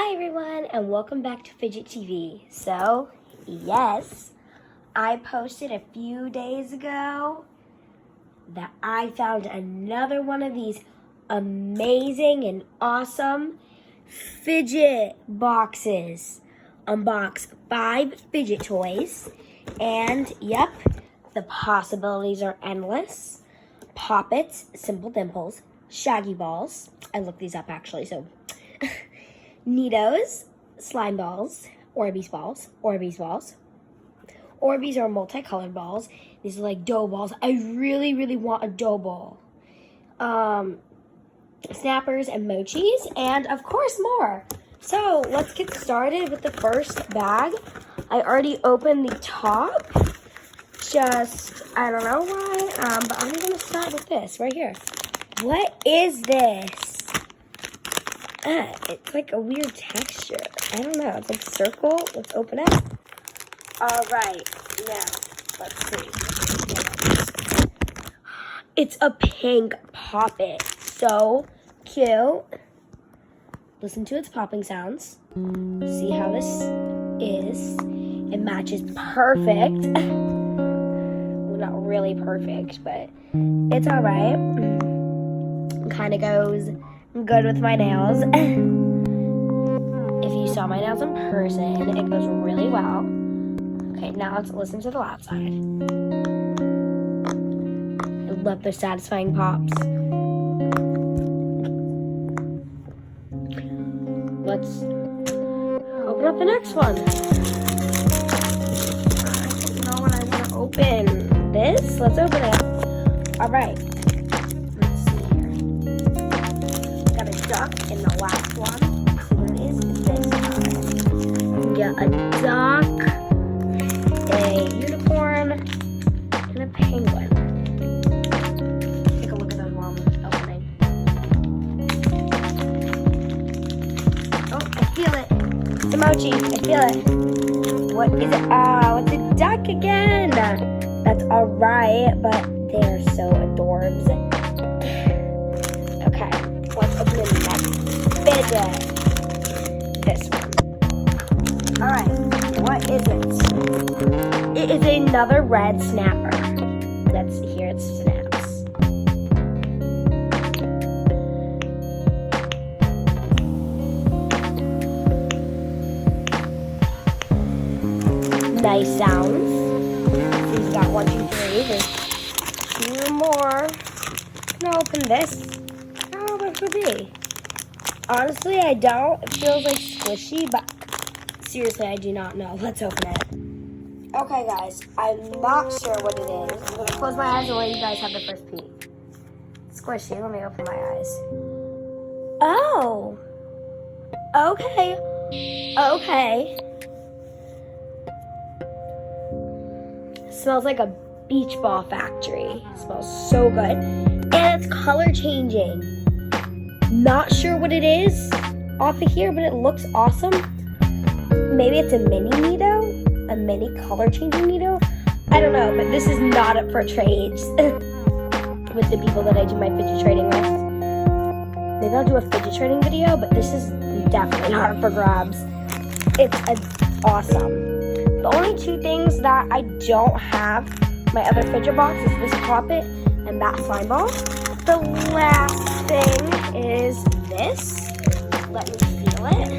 Hi everyone and welcome back to Fidget TV. So, yes, I posted a few days ago that I found another one of these amazing and awesome fidget boxes. Unbox 5 fidget toys and yep, the possibilities are endless. Poppets, Simple Dimples, Shaggy Balls. I looked these up actually, so Neatos, slime balls, Orbeez balls. Orbeez are multicolored balls. These are like dough balls. I really want a dough ball. Snappers and mochis, and of course more. So let's get started with the first bag. I already opened the top. I don't know why, but I'm gonna start with this right here. What is this? It's like a weird texture. I don't know. It's like a circle. Let's open it. All right. Now, let's see. It's a pink poppet. So cute. Listen to its popping sounds. See how this is. It matches perfect. Well, not really perfect, but it's all right. Kind of goes good with my nails. If you saw my nails in person, it goes really well. Okay, now let's listen to the loud side. I love their satisfying pops. Let's open up the next one. I don't know what I want to open. This? Let's open it. All right. Duck in the last one. See what it is this time. We got a duck, a unicorn, and a penguin. Take a look at those while I'm opening. Oh, I feel it. It's a mochi. I feel it. What is it? Oh, it's a duck again. That's alright, but they are so adorbs. Okay. Let's open the next fidget. This one. Alright, what is it? It is another red snapper. Let's hear its snaps. Nice sounds. We've got 1, 2, 3. There's 2 more. Can I open this? Could be. Honestly, I don't. It feels like squishy, but seriously, I do not know. Let's open it. Okay, guys, I'm not sure what it is. I'm gonna close my eyes and let you guys have the first peek. Squishy. Let me open my eyes. Oh. Okay. Smells like a beach ball factory. It smells so good, and it's color changing. Not sure what it is off of here, but it looks awesome. Maybe it's a mini Neato? A mini color changing Neato? I don't know, but this is not up for trades with the people that I do my fidget trading with. Maybe I'll do a fidget trading video, but this is definitely not up for grabs. It's awesome. The only 2 things that I don't have my other fidget box is this poppet and that slime ball. The last thing is this. Let me feel it.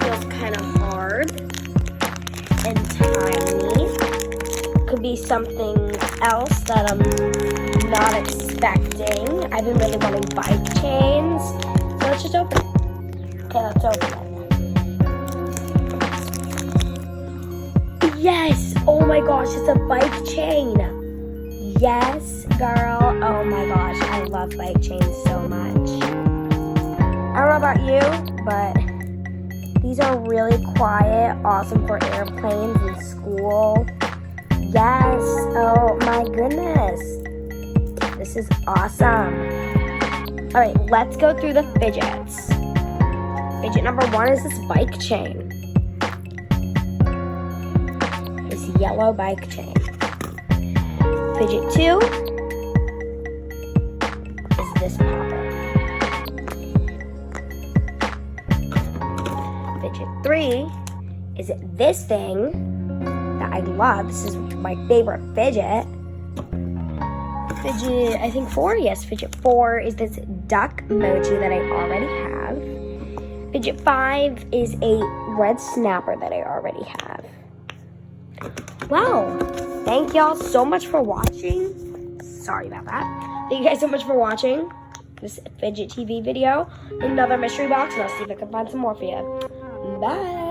Feels kind of hard and tiny. Could be something else that I'm not expecting. I've been really wanting bike chains. So let's just open it. Okay, let's open it. Yes! Oh my gosh, it's a bike chain. Yes, girl. Oh my gosh, I love bike chains so much. I don't know about you, but these are really quiet, awesome for airplanes and school. Yes, oh my goodness. This is awesome. All right, let's go through the fidgets. Fidget number 1 is this bike chain. This yellow bike chain. Fidget 2 is this poppet. Fidget 3 is this thing that I love. This is my favorite fidget. Fidget, I think 4? Yes, Fidget 4 is this duck emoji that I already have. Fidget 5 is a red snapper that I already have. Wow, thank y'all so much for watching. Sorry about that. Thank you guys so much for watching this Fidget TV video. Another mystery box, and I'll see if I can find some more for you. Bye.